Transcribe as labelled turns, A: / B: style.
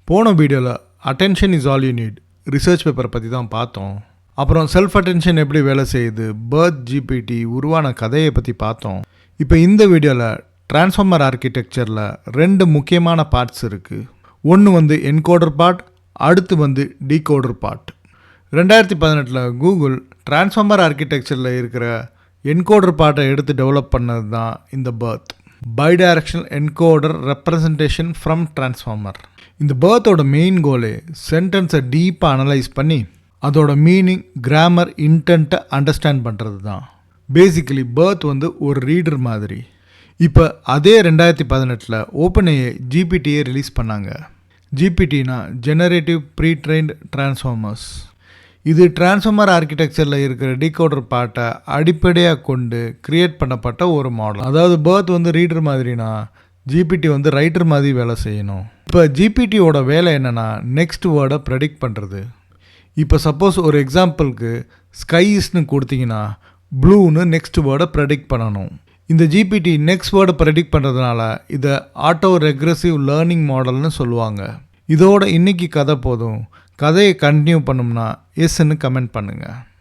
A: போன வீடியோவில் attention is all you need research பேப்பரை பற்றி தான் பார்த்தோம். அப்புறம் செல்ஃப் அட்டென்ஷன் எப்படி வேலை செய்யுது, பர்த் ஜிபிடி உருவான கதையை பற்றி பார்த்தோம். இப்போ இந்த வீடியோவில் டிரான்ஸ்ஃபார்மர் ஆர்கிடெக்சரில் 2 முக்கியமான பார்ட்ஸ் இருக்குது. ஒன்று என்கோடர் பார்ட், அடுத்து டீகோடர் பார்ட். 2018 கூகுள் டிரான்ஸ்ஃபார்மர் ஆர்கிடெக்சரில் இருக்கிற என்கோடர் பார்ட்டை எடுத்து டெவலப் பண்ணது தான் இந்த birth bidirectional encoder representation from transformer. இந்த பர்த்தோட மெயின் கோலே சென்டென்ஸை டீப்பாக அனலைஸ் பண்ணி அதோட மீனிங், கிராமர், இன்டென்ட்டை அண்டர்ஸ்டாண்ட் பண்ணுறது தான். பேசிக்கலி பர்த் ஒரு ரீடர் மாதிரி. இப்போ அதே 2018 ஓப்பன்ஏஐ ஜிபிடியை ரிலீஸ் பண்ணாங்க. ஜிபிடினா ஜெனரேட்டிவ் ப்ரீ ட்ரெயின்ட் டிரான்ஸ்ஃபார்மர்ஸ். இது டிரான்ஸ்ஃபார்மர் ஆர்கிடெக்சரில் இருக்கிற டீகோடர் பார்ட்டை அடிப்படையாக கொண்டு கிரியேட் பண்ணப்பட்ட ஒரு மாடல். அதாவது பர்த் ரீடர் மாதிரினா ஜிபிடி ரைட்டர் மாதிரி வேலை செய்யணும். இப்போ ஜிபிடியோட வேலை என்னென்னா நெக்ஸ்ட் வேர்டை ப்ரெடிக்ட் பண்ணுறது. இப்போ சப்போஸ் ஒரு எக்ஸாம்பிளுக்கு ஸ்கைஸ்னு கொடுத்தீங்கன்னா ப்ளூன்னு நெக்ஸ்ட் வேர்டை ப்ரெடிக்ட் பண்ணணும். இந்த ஜிபிடி நெக்ஸ்ட் வேர்டை ப்ரெடிக்ட் பண்ணுறதுனால இதை ஆட்டோ ரெக்ரெசிவ் லேர்னிங் மாடல்னு சொல்லுவாங்க. இதோட இன்னைக்கு கதை போதும். கதையை கண்டினியூ பண்ணோம்னா எஸ்ன்னு கமெண்ட் பண்ணுங்கள்.